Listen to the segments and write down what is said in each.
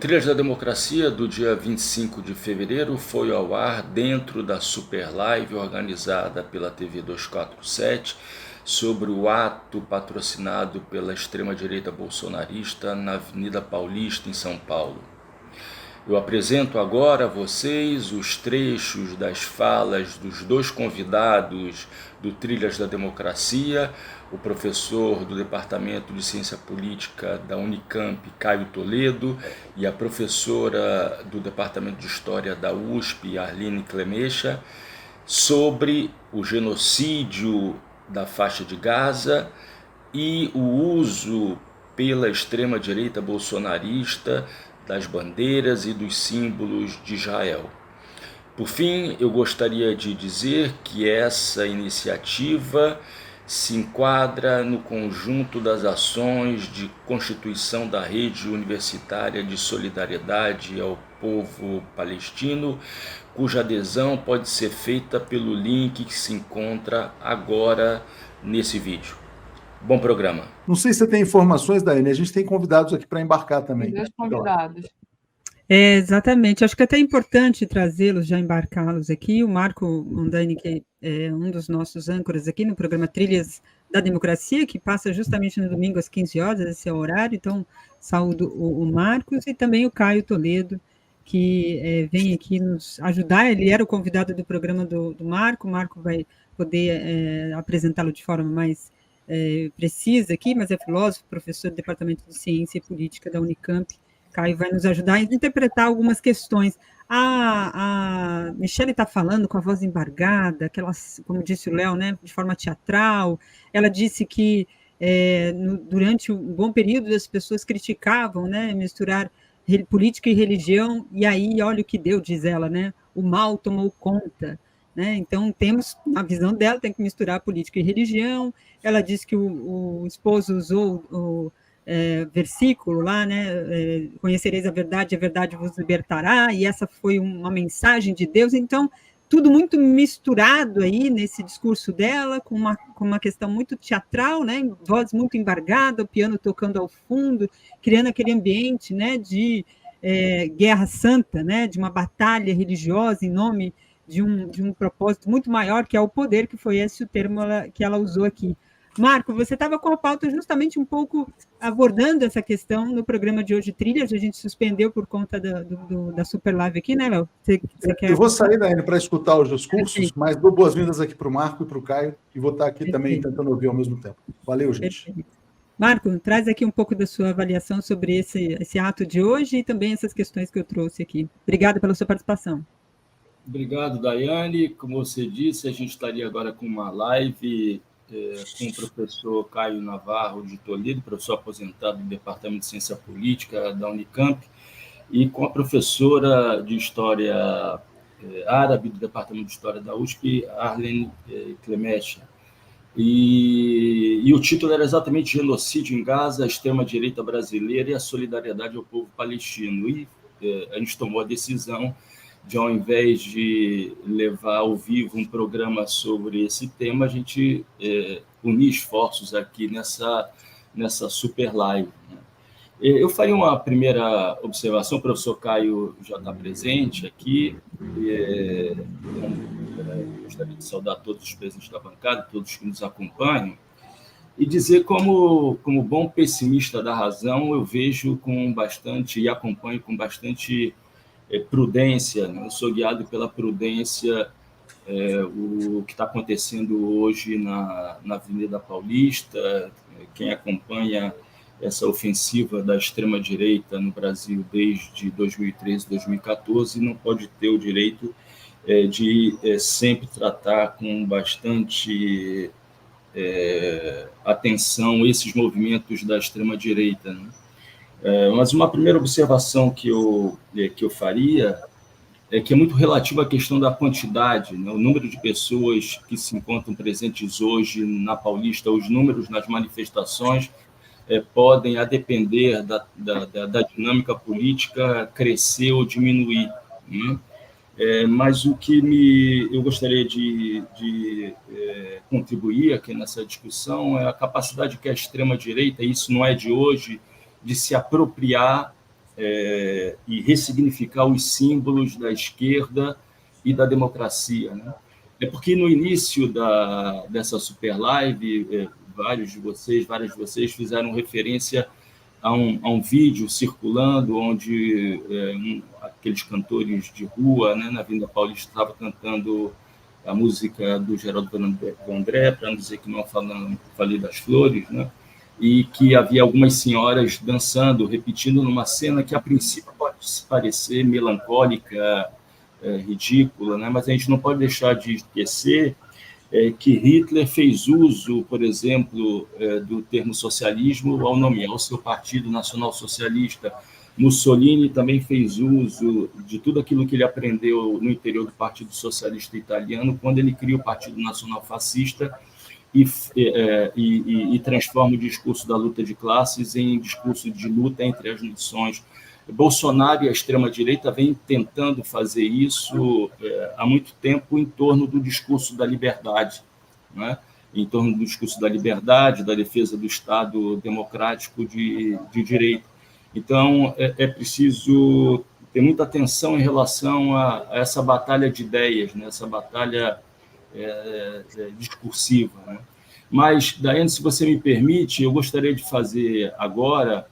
Trilhas da Democracia, do dia 25 de fevereiro, foi ao ar dentro da Super Live organizada pela TV 247 sobre o ato patrocinado pela extrema-direita bolsonarista na Avenida Paulista, em São Paulo. Eu apresento agora a vocês os trechos das falas dos dois convidados do Trilhas da Democracia, o professor do Departamento de Ciência Política da Unicamp, Caio Toledo, e a professora do Departamento de História da USP, Arline Clemecha, sobre o genocídio da faixa de Gaza e o uso pela extrema-direita bolsonarista das bandeiras e dos símbolos de Israel. Por fim, eu gostaria de dizer que essa iniciativa se enquadra no conjunto das ações de constituição da Rede Universitária de Solidariedade ao Povo Palestino, cuja adesão pode ser feita pelo link que se encontra agora nesse vídeo. Bom programa. Não sei se você tem informações, Daiane, a gente tem convidados aqui para embarcar também. Tem 2 convidados. Exatamente, acho que é até importante trazê-los, já embarcá-los aqui. O Marco Mondani, que é um dos nossos âncoras aqui no programa Trilhas da Democracia, que passa justamente no domingo às 15 horas, esse é o horário, então saúdo o Marcos, e também o Caio Toledo, que vem aqui nos ajudar. Ele era o convidado do programa do Marco. O Marco vai poder apresentá-lo de forma mais precisa aqui, mas é filósofo, professor do Departamento de Ciência e Política da Unicamp. Caio vai nos ajudar a interpretar algumas questões. A Michele está falando com a voz embargada, aquelas, como disse o Léo, né, de forma teatral. Ela disse que durante um bom período as pessoas criticavam, né, misturar política e religião, e aí olha o que deu, diz ela, né, o mal tomou conta. Né? Então, temos, na visão dela, tem que misturar política e religião. Ela disse que o esposo usou o versículo lá, né? Conhecereis a verdade vos libertará, e essa foi uma mensagem de Deus. Então, tudo muito misturado aí nesse discurso dela, com uma questão muito teatral, né? Voz muito embargada, o piano tocando ao fundo, criando aquele ambiente, né, de guerra santa, né, de uma batalha religiosa em nome de um propósito muito maior, que é o poder, que foi esse o termo que ela usou aqui. Marco, você estava com a pauta justamente um pouco abordando essa questão no programa de hoje, Trilhas. A gente suspendeu por conta da Super Live aqui, né, Léo? Eu vou sair, Daiane, para escutar os discursos, mas dou boas-vindas aqui para o Marco e para o Caio, e vou estar aqui também tentando ouvir ao mesmo tempo. Valeu, gente. Perfeito. Marco, traz aqui um pouco da sua avaliação sobre esse ato de hoje e também essas questões que eu trouxe aqui. Obrigada pela sua participação. Obrigado, Daiane. Como você disse, a gente estaria agora com uma live com o professor Caio Navarro de Toledo, professor aposentado do Departamento de Ciência Política da Unicamp, e com a professora de História Árabe do Departamento de História da USP, Arline Clemecha. E o título era exatamente Genocídio em Gaza, a extrema-direita brasileira e a solidariedade ao povo palestino. E a gente tomou a decisão de, ao invés de levar ao vivo um programa sobre esse tema, a gente unir esforços aqui nessa super live. Né? Eu faria uma primeira observação, o professor Caio já está presente aqui, gostaria de saudar todos os presentes da bancada, todos que nos acompanham, e dizer como bom pessimista da razão, eu vejo com bastante, e acompanho com bastante prudência, né? Eu sou guiado pela prudência, o que está acontecendo hoje na Avenida Paulista. Quem acompanha essa ofensiva da extrema-direita no Brasil desde 2013, 2014, não pode ter o direito de sempre tratar com bastante atenção esses movimentos da extrema-direita, né? Mas uma primeira observação que eu faria é que é muito relativa à questão da quantidade, né? O número de pessoas que se encontram presentes hoje na Paulista, os números nas manifestações podem, a depender da dinâmica política, crescer ou diminuir, né? Mas o que eu gostaria de contribuir aqui nessa discussão é a capacidade que a extrema-direita, e isso não é de hoje, de se apropriar e ressignificar os símbolos da esquerda e da democracia, né? É porque no início dessa super live, várias de vocês fizeram referência a um vídeo circulando onde aqueles cantores de rua, né, na Avenida Paulista, estavam cantando a música do Geraldo Vandré, para não dizer que não falei das flores, né? E que havia algumas senhoras dançando, repetindo numa cena que a princípio pode parecer melancólica, ridícula, né? Mas a gente não pode deixar de esquecer que Hitler fez uso, por exemplo, do termo socialismo ao nomear o seu Partido Nacional Socialista. Mussolini também fez uso de tudo aquilo que ele aprendeu no interior do Partido Socialista Italiano, quando ele cria o Partido Nacional Fascista e transforma o discurso da luta de classes em discurso de luta entre as nações. Bolsonaro e a extrema-direita vêm tentando fazer isso há muito tempo em torno do discurso da liberdade, né? Em torno do discurso da liberdade, da defesa do Estado democrático de direito. Então, é preciso ter muita atenção em relação a essa batalha de ideias, né? Essa batalha discursiva, né? Mas, Daiane, se você me permite, eu gostaria de fazer agora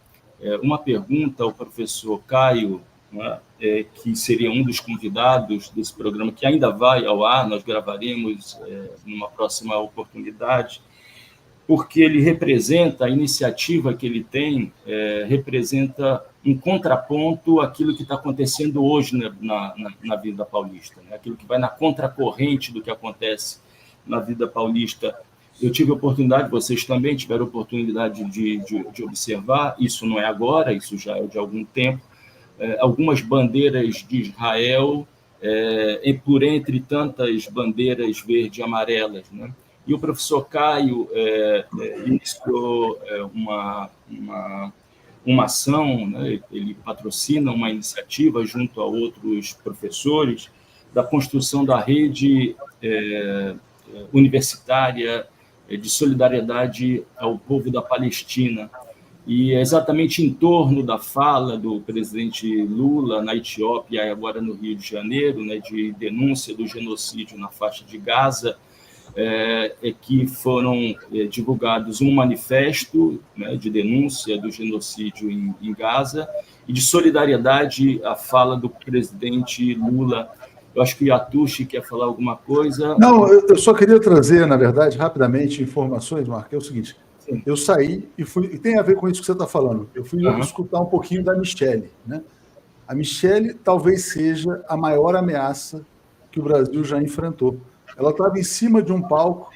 uma pergunta ao professor Caio, né, que seria um dos convidados desse programa, que ainda vai ao ar, nós gravaremos numa próxima oportunidade, porque ele representa, a iniciativa que ele tem, representa um contraponto àquilo que está acontecendo hoje na vida paulista, né? Aquilo que vai na contracorrente do que acontece na vida paulista. Eu tive a oportunidade, vocês também tiveram a oportunidade de observar, isso não é agora, isso já é de algum tempo, algumas bandeiras de Israel, por entre tantas bandeiras verde e amarelas, né? E o professor Caio iniciou uma ação, né? Ele patrocina uma iniciativa junto a outros professores da construção da rede universitária de solidariedade ao povo da Palestina. E é exatamente em torno da fala do presidente Lula na Etiópia e agora no Rio de Janeiro, né, de denúncia do genocídio na faixa de Gaza, que foram divulgados um manifesto, né, de denúncia do genocídio em Gaza e de solidariedade à fala do presidente Lula. Eu acho que o Yatushi quer falar alguma coisa. Não, eu só queria trazer, na verdade, rapidamente, informações, Marco. É o seguinte, sim, eu saí e fui, e tem a ver com isso que você está falando, eu fui escutar um pouquinho da Michelle, né? A Michelle talvez seja a maior ameaça que o Brasil já enfrentou. Ela estava em cima de um palco,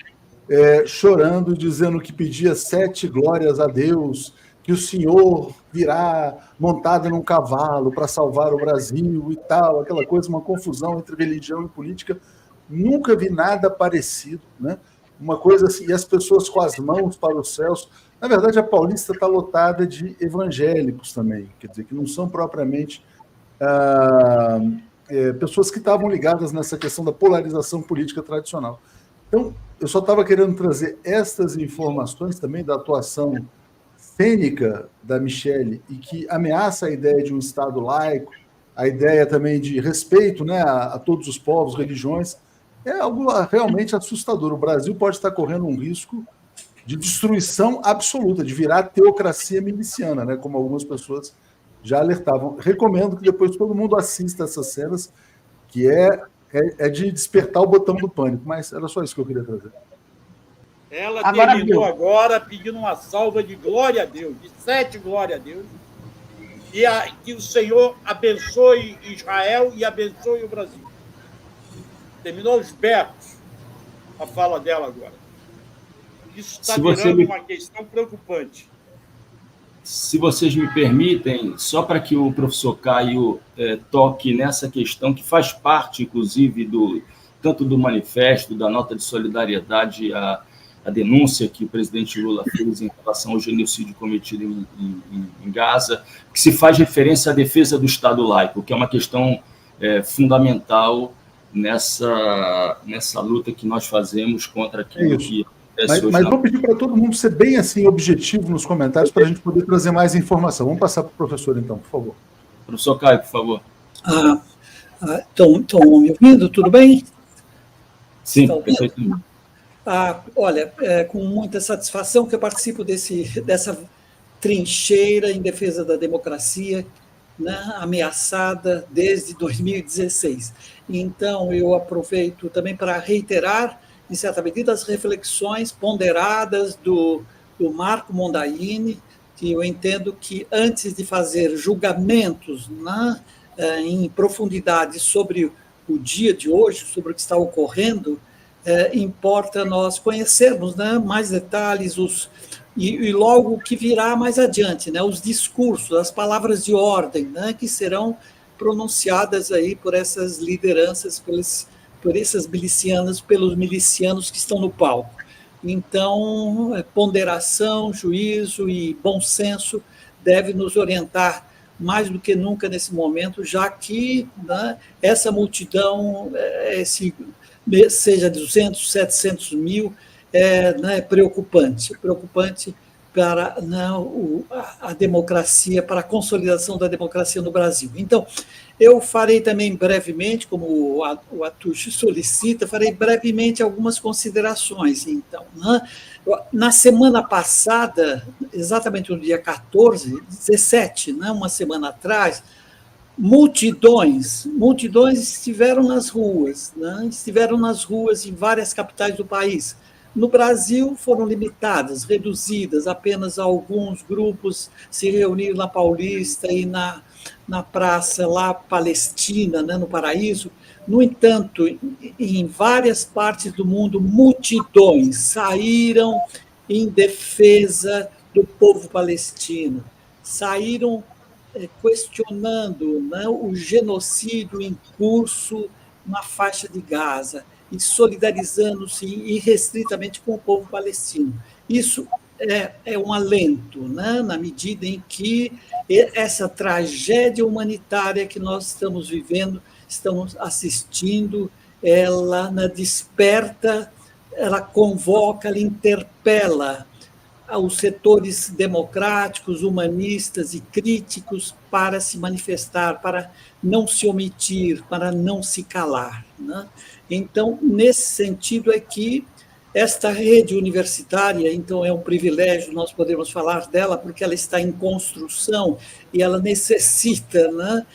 chorando, dizendo que pedia 7 glórias a Deus, que o senhor virá montado num cavalo para salvar o Brasil e tal, aquela coisa, uma confusão entre religião e política. Nunca vi nada parecido, né? Uma coisa assim, e as pessoas com as mãos para os céus. Na verdade, a Paulista está lotada de evangélicos também, quer dizer, que não são propriamente pessoas que estavam ligadas nessa questão da polarização política tradicional. Então, eu só estava querendo trazer estas informações também da atuação cênica da Michelle e que ameaça a ideia de um Estado laico, a ideia também de respeito, né, a todos os povos, religiões. É algo realmente assustador. O Brasil pode estar correndo um risco de destruição absoluta, de virar teocracia miliciana, né, como algumas pessoas já alertavam. Recomendo que depois todo mundo assista essas cenas, que é de despertar o botão do pânico, mas era só isso que eu queria trazer. Ela terminou agora pedindo uma salva de glória a Deus, de 7 glória a Deus, e que o Senhor abençoe Israel e abençoe o Brasil. Terminou os berros a fala dela agora. Isso está virando uma questão preocupante. Se vocês me permitem, só para que o professor Caio toque nessa questão que faz parte, inclusive, tanto do manifesto, da nota de solidariedade, a denúncia que o presidente Lula fez em relação ao genocídio cometido em Gaza, que se faz referência à defesa do Estado laico, que é uma questão fundamental nessa luta que nós fazemos contra aquilo que... Mas vou pedir para todo mundo ser bem assim objetivo nos comentários para a gente poder trazer mais informação. Vamos passar para o professor, então, por favor. Professor Caio, por favor. Estão me ouvindo? Tudo bem? Sim, perfeito. Olha, com muita satisfação que eu participo dessa trincheira em defesa da democracia, né, ameaçada desde 2016. Então, eu aproveito também para reiterar, em certa medida, as reflexões ponderadas do Marco Mondaini, que eu entendo que, antes de fazer julgamentos, né, em profundidade sobre o dia de hoje, sobre o que está ocorrendo, importa nós conhecermos, né, mais detalhes e logo o que virá mais adiante, né, os discursos, as palavras de ordem, né, que serão pronunciadas aí por essas lideranças, por essas milicianas, pelos milicianos que estão no palco. Então, ponderação, juízo e bom senso deve nos orientar mais do que nunca nesse momento, já que, né, essa multidão, seja 200, 700 mil, né, preocupante para, né, a democracia, para a consolidação da democracia no Brasil. Então, eu farei também brevemente, como o Atush solicita, farei brevemente algumas considerações. Então, né, na semana passada, exatamente no dia 14, 17, né, uma semana atrás, multidões estiveram nas ruas, né? Estiveram nas ruas em várias capitais do país. No Brasil, foram limitadas, reduzidas, apenas alguns grupos se reuniram na Paulista e na praça lá Palestina, né, no Paraíso. No entanto, em várias partes do mundo, multidões saíram em defesa do povo palestino, saíram questionando, né, o genocídio em curso na faixa de Gaza e solidarizando-se irrestritamente com o povo palestino. Isso é um alento, né, na medida em que essa tragédia humanitária que nós estamos vivendo, estamos assistindo, ela desperta, ela convoca, ela interpela os setores democráticos, humanistas e críticos para se manifestar, para não se omitir, para não se calar, né? Então, nesse sentido é que esta rede universitária, então, é um privilégio nós podermos falar dela, porque ela está em construção e ela necessita, né,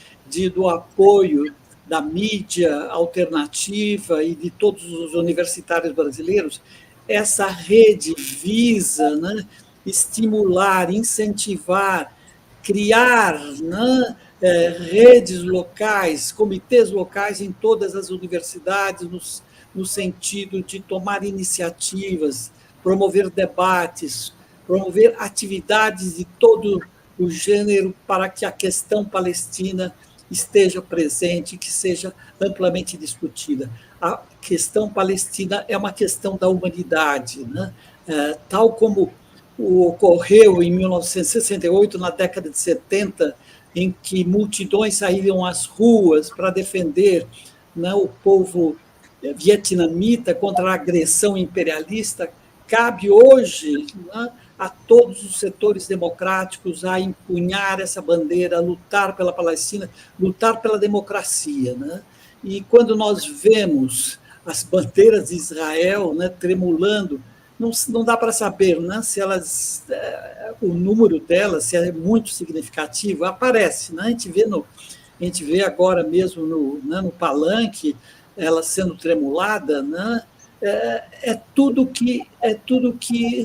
do apoio da mídia alternativa e de todos os universitários brasileiros. Essa rede visa, né, estimular, incentivar, criar, né, redes locais, comitês locais em todas as universidades, no sentido de tomar iniciativas, promover debates, promover atividades de todo o gênero para que a questão palestina esteja presente, que seja amplamente discutida. A questão palestina é uma questão da humanidade, né? Tal como ocorreu em 1968, na década de 70, em que multidões saíram às ruas para defender, né, o povo vietnamita contra a agressão imperialista, cabe hoje, né, a todos os setores democráticos a empunhar essa bandeira, a lutar pela Palestina, lutar pela democracia, né? E quando nós vemos as bandeiras de Israel, né, tremulando, não dá para saber, né, se elas, o número delas, se é muito significativo. Aparece, né? A gente vê agora mesmo no palanque ela sendo tremulada, né? É tudo que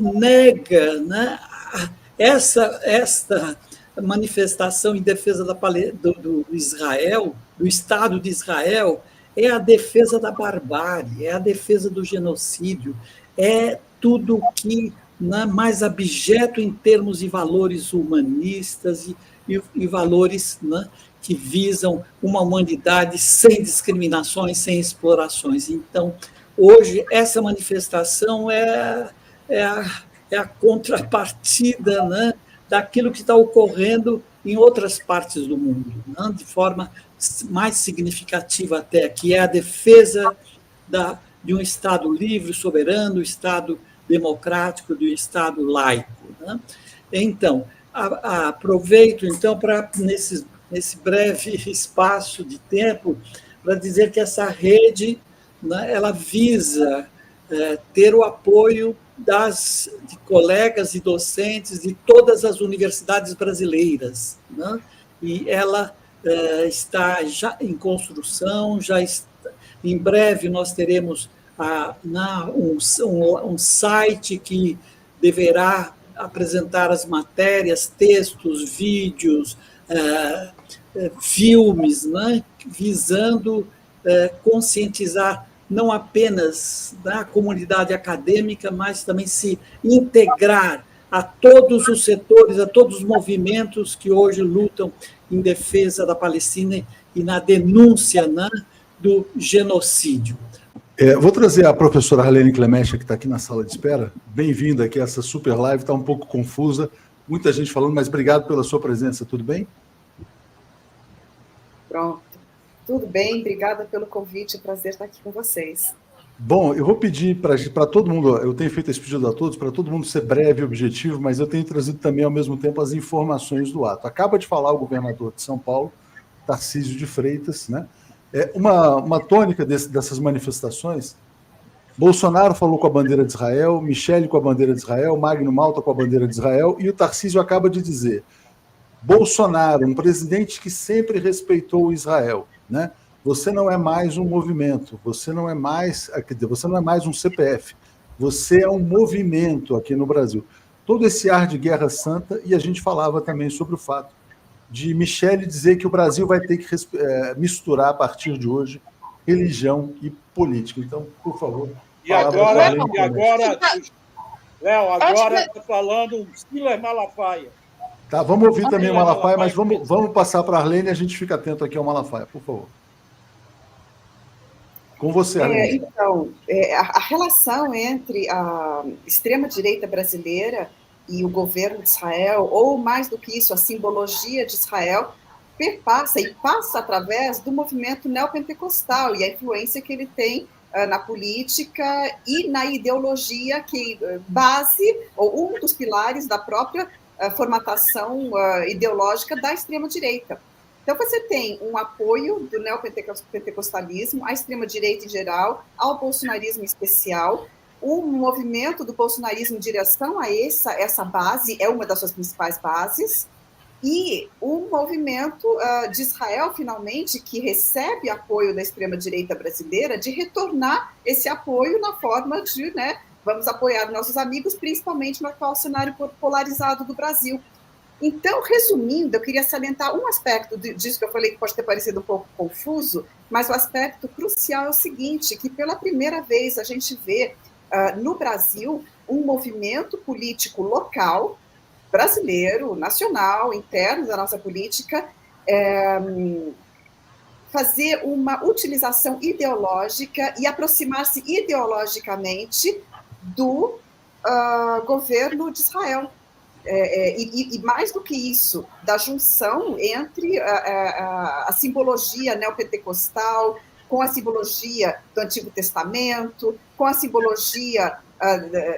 nega, né, esta manifestação em defesa do Israel, do Estado de Israel, é a defesa da barbárie, é a defesa do genocídio, é tudo que, né, mais abjeto em termos de valores humanistas e valores, né, que visam uma humanidade sem discriminações, sem explorações. Então, hoje, essa manifestação é a contrapartida, né, daquilo que está ocorrendo em outras partes do mundo, né, de forma mais significativa até, que é a defesa de um Estado livre, soberano, Estado democrático, de um Estado laico, né? Então, aproveito, então, para, nesses nesse breve espaço de tempo, para dizer que essa rede, né, ela visa ter o apoio de colegas e docentes de todas as universidades brasileiras, né? E ela está já em construção, em breve nós teremos um site que deverá apresentar as matérias, textos, vídeos, filmes, né, visando conscientizar não apenas da comunidade acadêmica, mas também se integrar a todos os setores, a todos os movimentos que hoje lutam em defesa da Palestina e na denúncia, né, do genocídio. Vou trazer a professora Arlene Clemente, que está aqui na sala de espera. Bem-vinda aqui a essa super live, está um pouco confusa, muita gente falando, mas obrigado pela sua presença, tudo bem? Pronto, tudo bem, obrigada pelo convite, é um prazer estar aqui com vocês. Bom, eu vou pedir para todo mundo, eu tenho feito esse pedido a todos, para todo mundo ser breve e objetivo, mas eu tenho trazido também, ao mesmo tempo, as informações do ato. Acaba de falar o governador de São Paulo, Tarcísio de Freitas, né? Uma tônica dessas manifestações, Bolsonaro falou com a bandeira de Israel, Michele com a bandeira de Israel, Magno Malta com a bandeira de Israel, e o Tarcísio acaba de dizer, Bolsonaro, um presidente que sempre respeitou Israel, né? Você não é mais um movimento, você não é mais um CPF, você é um movimento aqui no Brasil. Todo esse ar de guerra santa, e a gente falava também sobre o fato de Michele dizer que o Brasil vai ter que misturar, a partir de hoje, religião e política. Então, por favor... E agora Léo, agora está falando um Silas Malafaia. Tá, vamos ouvir também o Malafaia, mas vamos passar para a Arlene e a gente fica atento aqui ao Malafaia, por favor. Com você, Arlene. Então, a relação entre a extrema-direita brasileira e o governo de Israel, ou mais do que isso, a simbologia de Israel, perpassa e passa através do movimento neopentecostal e a influência que ele tem na política e na ideologia que base, ou um dos pilares da própria formatação ideológica da extrema-direita. Então, você tem um apoio do neopentecostalismo, à extrema-direita em geral, ao bolsonarismo em especial, um movimento do bolsonarismo em direção a essa base, é uma das suas principais bases, e um movimento de Israel, finalmente, que recebe apoio da extrema-direita brasileira, de retornar esse apoio na forma de, né, vamos apoiar nossos amigos, principalmente no atual cenário polarizado do Brasil. Então, resumindo, eu queria salientar um aspecto disso que eu falei que pode ter parecido um pouco confuso, mas o aspecto crucial é o seguinte, que pela primeira vez a gente vê no Brasil um movimento político local, brasileiro, nacional, interno da nossa política, fazer uma utilização ideológica e aproximar-se ideologicamente do governo de Israel. E mais do que isso, da junção entre a simbologia neopentecostal com a simbologia do Antigo Testamento, com a simbologia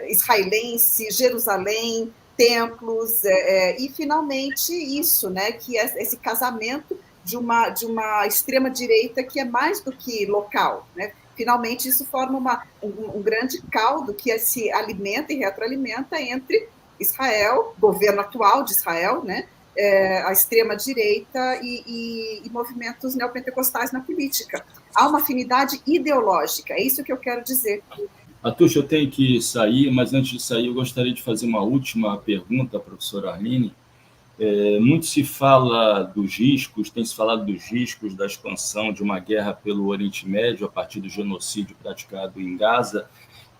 israelense, Jerusalém, templos, e finalmente isso, né, que é esse casamento de uma extrema-direita que é mais do que local, né? Finalmente isso forma um grande caldo que se alimenta e retroalimenta entre Israel, governo atual de Israel, né, a extrema-direita e movimentos neopentecostais na política. Há uma afinidade ideológica, é isso que eu quero dizer. Atucha, eu tenho que sair, mas antes de sair eu gostaria de fazer uma última pergunta à professora Arlene. Muito se fala dos riscos, tem se falado dos riscos da expansão de uma guerra pelo Oriente Médio a partir do genocídio praticado em Gaza,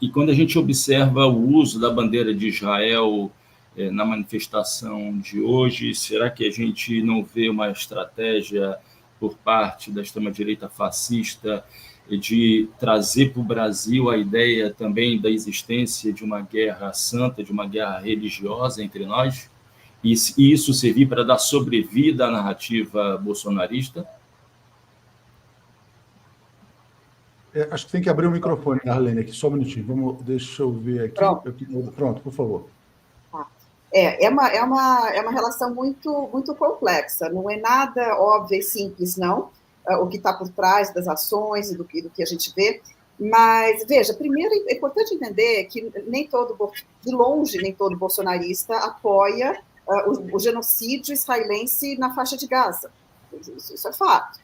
e quando a gente observa o uso da bandeira de Israel na manifestação de hoje, será que a gente não vê uma estratégia por parte da extrema-direita fascista de trazer para o Brasil a ideia também da existência de uma guerra santa, de uma guerra religiosa entre nós, e isso servir para dar sobrevida à narrativa bolsonarista? Acho que tem que abrir o microfone, Arlene, aqui, só um minutinho. Deixa eu ver aqui. Pronto, por favor. É uma relação muito, muito complexa, não é nada óbvio e simples, não, o que está por trás das ações e do que a gente vê, mas, veja, primeiro é importante entender que de longe, nem todo bolsonarista apoia o genocídio israelense na faixa de Gaza, isso é fato.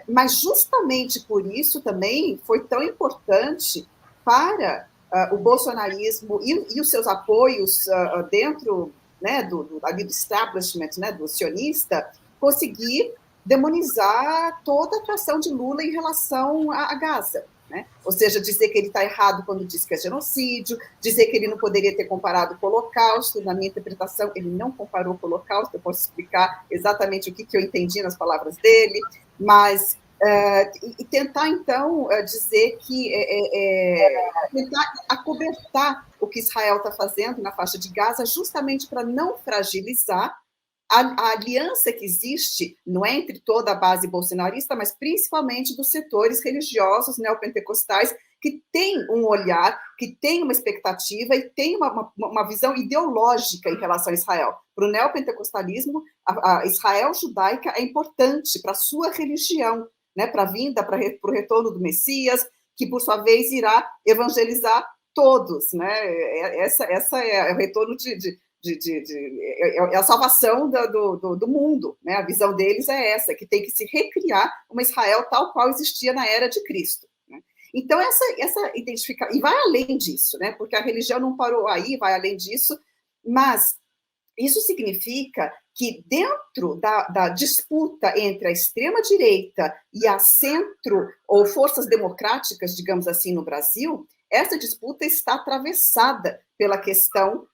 Mas justamente por isso também foi tão importante para o bolsonarismo e os seus apoios dentro, né, do establishment, né, do sionista, conseguir demonizar toda a atuação de Lula em relação a Gaza. Né? Ou seja, dizer que ele está errado quando diz que é genocídio, dizer que ele não poderia ter comparado com o Holocausto. Na minha interpretação, ele não comparou com o Holocausto, eu posso explicar exatamente o que eu entendi nas palavras dele, mas e tentar, então, dizer que tentar acobertar o que Israel está fazendo na faixa de Gaza, justamente para não fragilizar a aliança que existe, não é entre toda a base bolsonarista, mas principalmente dos setores religiosos neopentecostais, que tem um olhar, que tem uma expectativa e tem uma visão ideológica em relação a Israel. Para o neopentecostalismo, a Israel judaica é importante para a sua religião, né, para a vinda, para o retorno do Messias, que, por sua vez, irá evangelizar todos. Né? Essa é o retorno é a salvação do mundo, né? A visão deles é essa, que tem que se recriar uma Israel tal qual existia na era de Cristo. Né? Então, essa identificação, e vai além disso, né? Porque a religião não parou aí, vai além disso, mas isso significa que dentro da disputa entre a extrema-direita e a centro, ou forças democráticas, digamos assim, no Brasil, essa disputa está atravessada pela questão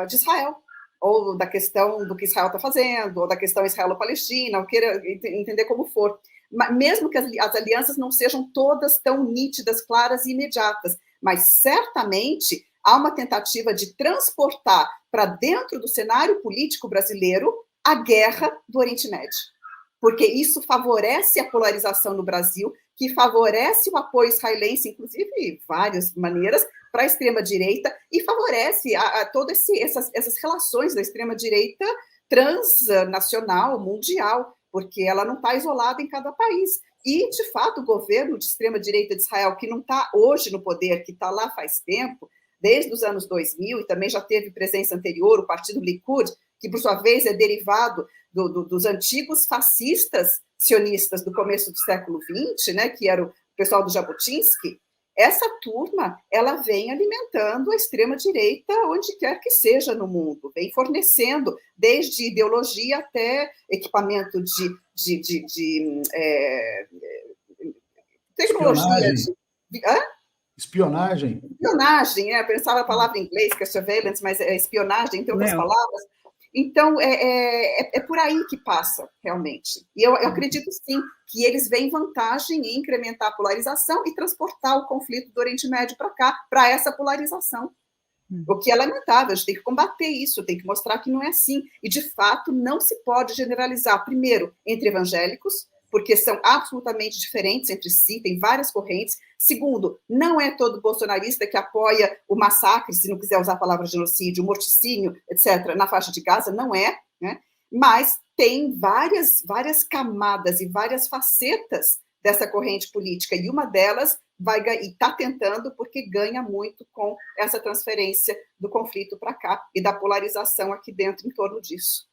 de Israel, ou da questão do que Israel está fazendo, ou da questão israelo-palestina, ou queira entender como for. Mesmo que as alianças não sejam todas tão nítidas, claras e imediatas, mas certamente há uma tentativa de transportar para dentro do cenário político brasileiro a guerra do Oriente Médio. Porque isso favorece a polarização no Brasil, que favorece o apoio israelense, inclusive de várias maneiras, para a extrema-direita, e favorece todas essas relações da extrema-direita transnacional, mundial, porque ela não está isolada em cada país. E, de fato, o governo de extrema-direita de Israel, que não está hoje no poder, que está lá faz tempo, desde os anos 2000, e também já teve presença anterior, o partido Likud, que, por sua vez, é derivado dos antigos fascistas sionistas do começo do século XX, né, que era o pessoal do Jabotinsky. Essa turma, ela vem alimentando a extrema-direita onde quer que seja no mundo, vem fornecendo desde ideologia até equipamento de tecnologia. Espionagem. Espionagem, né? Eu pensava a palavra em inglês, que é surveillance, mas é espionagem, entre outras palavras. Então, é por aí que passa, realmente. E eu acredito, sim, que eles veem vantagem em incrementar a polarização e transportar o conflito do Oriente Médio para cá, para essa polarização. O que é lamentável, a gente tem que combater isso, tem que mostrar que não é assim. E, de fato, não se pode generalizar, primeiro, entre evangélicos, porque são absolutamente diferentes entre si, tem várias correntes. Segundo, não é todo bolsonarista que apoia o massacre, se não quiser usar a palavra genocídio, o morticínio, etc., na faixa de Gaza, não é, né? Mas tem várias camadas e várias facetas dessa corrente política, e uma delas está tentando, porque ganha muito com essa transferência do conflito para cá e da polarização aqui dentro em torno disso.